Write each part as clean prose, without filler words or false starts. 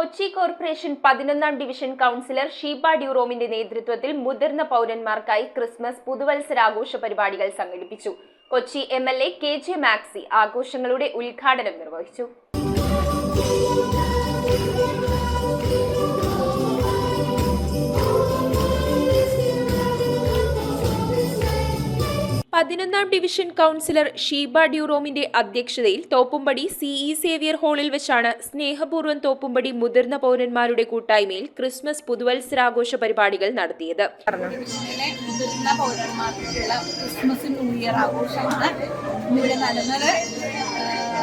Kochi corporation 11ാം division councillor Sheeba ഡ്യൂറോമിന്റെ നേതൃത്വത്തിൽ മുതിർന്ന പൗരന്മാർക്കായി ക്രിസ്മസ് പുതുവത്സരാഘോഷ പരിപാടികൾ സംഘടിപ്പിച്ചു. കൊച്ചി MLA KJ മാക്സി ആഘോഷങ്ങളുടെ ഉദ്ഘാടനം നിർവഹിച്ചു. പതിനൊന്നാം ഡിവിഷൻ കൗൺസിലർ ഷീബ ഡ്യൂറോമിന്റെ അധ്യക്ഷതയിൽ തോപ്പുംപടി CE സേവിയർ ഹാളിൽ വെച്ചാണ് സ്നേഹപൂർവ്വം തോപ്പുംപടി മുതിർന്ന പൗരന്മാരുടെ കൂട്ടായ്മയിൽ ക്രിസ്മസ് പുതുവത്സരാഘോഷ പരിപാടികൾ നടത്തിയത്. മുതിർന്ന പൗരന്മാർക്കുള്ള ക്രിസ്മസ് ന്യൂ ഇയർ ആഘോഷമാണ് ഇവിടെ നടന്നത്.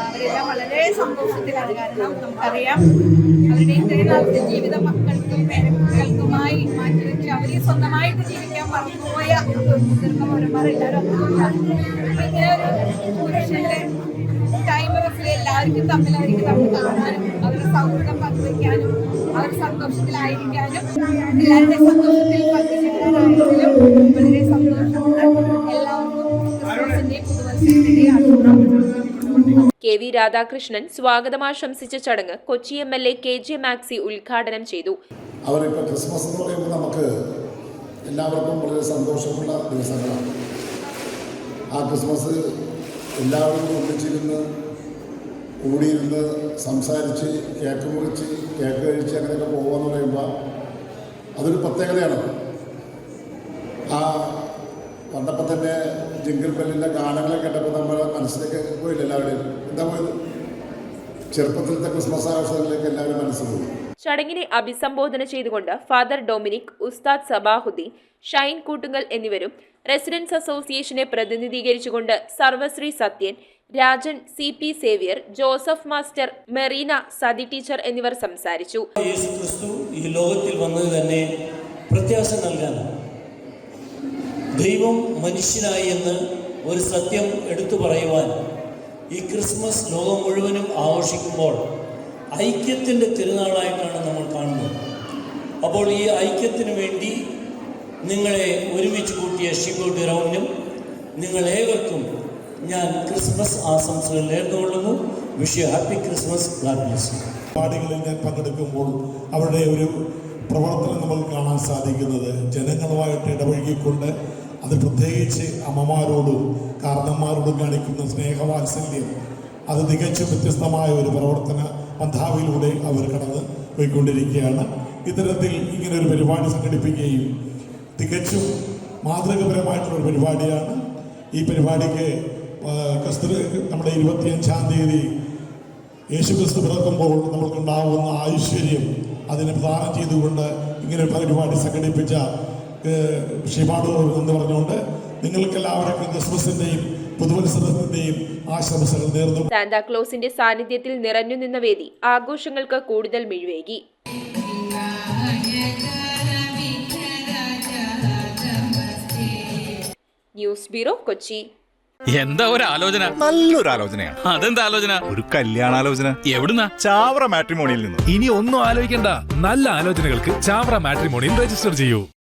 അവരെല്ലാം വളരെ സന്തോഷത്തിലാണ്. കാരണം നമുക്കറിയാം അവരുടെ ഇത്രയും നാളത്തെ ജീവിതം മക്കൾക്കും പേരക്കുട്ടികൾക്കുമായി മാറ്റിവെച്ച് അവരെ സ്വന്തമായിട്ട് ജീവിക്കാൻ മറന്നുപോയ മുതിർന്ന പൗരന്മാർ എല്ലാവരും ഇങ്ങനെ ഒരു പുരുഷന്റെ ടൈം ബസ്സിൽ എല്ലാവർക്കും തമ്മിൽ കാണാനും അവരുടെ സൗഹൃദം പങ്കുവയ്ക്കാനും അവർ സന്തോഷത്തിലായിരിക്കാനും എല്ലാവരുടെ സന്തോഷത്തിൽ പങ്കുചേരാനാണെങ്കിലും വളരെ സന്തോഷമുണ്ട്. എല്ലാവർക്കും ക്രിസ്മസിന്റെ പുതുവത്സരത്തിന്റെ ആശംസകൾ. KV രാധാകൃഷ്ണൻ സ്വാഗതം ആശംസിച്ച ചടങ്ങ് കൊച്ചി MLA KJ മാക്സി ഉദ്ഘാടനം ചെയ്തു. അവരിപ്പോൾ ക്രിസ്മസ് എന്ന് പറയുമ്പോൾ നമുക്ക് എല്ലാവർക്കും വളരെ സന്തോഷമുള്ള ദിവസങ്ങളാണ്. ആ ക്രിസ്മസ് എല്ലാവരും ഒന്നിച്ചിരുന്ന് കൂടിയിരുന്ന് സംസാരിച്ച് കേക്ക് മുറിച്ച് കേക്ക് കഴിച്ച് അങ്ങനെയൊക്കെ പോകുകയെന്ന് പറയുമ്പോൾ അതൊരു പ്രത്യേകതയാണ്. ആ വന്നപ്പോൾ തന്നെ ജിങ്കിൾ ബെല്ലിൻ്റെ ഗാനങ്ങളെ കേട്ടപ്പോൾ നമ്മുടെ മനസ്സിലേക്ക് പോയില്ല. എല്ലാവരുടെയും എന്താ പോയത്, ചെറുപ്പത്തിലത്തെ ക്രിസ്മസ് ആഘോഷങ്ങളിലേക്ക് എല്ലാവരും മനസ്സ് പോയി. ചടങ്ങിനെ അഭിസംബോധന ചെയ്തുകൊണ്ട് ഫാദർ ഡൊമിനിക്, ഉസ്താദ് സബാഹുദ്ദീൻ, ഷൈൻ കൂട്ടുങ്കൽ എന്നിവരും റെസിഡൻസ് അസോസിയേഷനെ പ്രതിനിധീകരിച്ചുകൊണ്ട് സർവശ്രീ Sathyan, Rajan, CP Xavier, Joseph master, Marina, Sathi teacher എന്നിവർ സംസാരിച്ചു. യേശുക്രിസ്തു ഈ ലോകത്തിൽ വന്നത് തന്നെ പ്രത്യാശ നൽകാനാണ്. ദൈവം മനുഷ്യനായി എന്ന് ഒരു സത്യം എടുത്തു പറയുവാൻ ഈ ക്രിസ്മസ് ലോകം മുഴുവനും ആഘോഷിക്കുമ്പോൾ ഐക്യത്തിൻ്റെ തിരുനാളായിട്ടാണ് നമ്മൾ കാണുന്നത്. അപ്പോൾ ഈ ഐക്യത്തിന് വേണ്ടി നിങ്ങളെ ഒരുമിച്ച് കൂട്ടിയ ഷീബ ഡ്യൂറോമിനും നിങ്ങളേവർക്കും ഞാൻ ക്രിസ്മസ് ആശംസകൾ നേർന്നുകൊള്ളുന്നു. Wish happy Christmas. God bless you. പരിപാടികളിൽ ഞാൻ പങ്കെടുക്കുമ്പോൾ അവരുടെ ഒരു പ്രവർത്തനം നമുക്ക് കാണാൻ സാധിക്കുന്നത് ജനങ്ങളുമായിട്ട് ഇടപഴകിക്കൊണ്ട് അത് പ്രത്യേകിച്ച് അമ്മമാരോടും കാരണന്മാരോടും കാണിക്കുന്ന സ്നേഹവാത്സല്യം അത് തികച്ചും വ്യത്യസ്തമായ ഒരു പ്രവർത്തന പന്ഥാവിലൂടെ അവർ കടന്ന് പോയിക്കൊണ്ടിരിക്കുകയാണ്. ഇത്തരത്തിൽ ഇങ്ങനൊരു പരിപാടി സംഘടിപ്പിക്കുകയും തികച്ചും മാതൃകപരമായിട്ടുള്ളൊരു പരിപാടിയാണ്. ഈ പരിപാടിക്ക് നമ്മുടെ 25-ാം തീയതി യേശുക്രിസ്തു പിറക്കുമ്പോൾ നമ്മൾക്കുണ്ടാവുന്ന ഐശ്വര്യം അതിനെ പ്രദാനം ചെയ്തുകൊണ്ട് ഇങ്ങനെ പരിപാടി സംഘടിപ്പിച്ച ഷിബാഡൂർ എന്ന് പറഞ്ഞുകൊണ്ട് നിങ്ങൾക്കെല്ലാവർക്കും ക്രിസ്മസിൻ്റെയും പുതുവത്സരത്തിൻ്റെയും ആശംസകൾ നേർന്നു. സാന്താക്ലോസിന്റെ സാന്നിധ്യത്തിൽ നിറഞ്ഞു നിന്ന വേദി ആഘോഷങ്ങൾക്ക് കൂടുതൽ മിഴിവേകി. News bureau, Kochi. എന്താ ഒരു ആലോചന? നല്ലൊരു ആലോചനയാണ്. അതെന്താ ആലോചന? ഒരു കല്യാണാലോചന. എവിടുന്നാ? ചാവറ മാട്രിമോണിയിൽ നിന്ന്. ഇനി ഒന്നും ആലോചിക്കണ്ട, നല്ല ആലോചനകൾക്ക് ചാവറ മാട്രിമോണിയിൽ രജിസ്റ്റർ ചെയ്യൂ.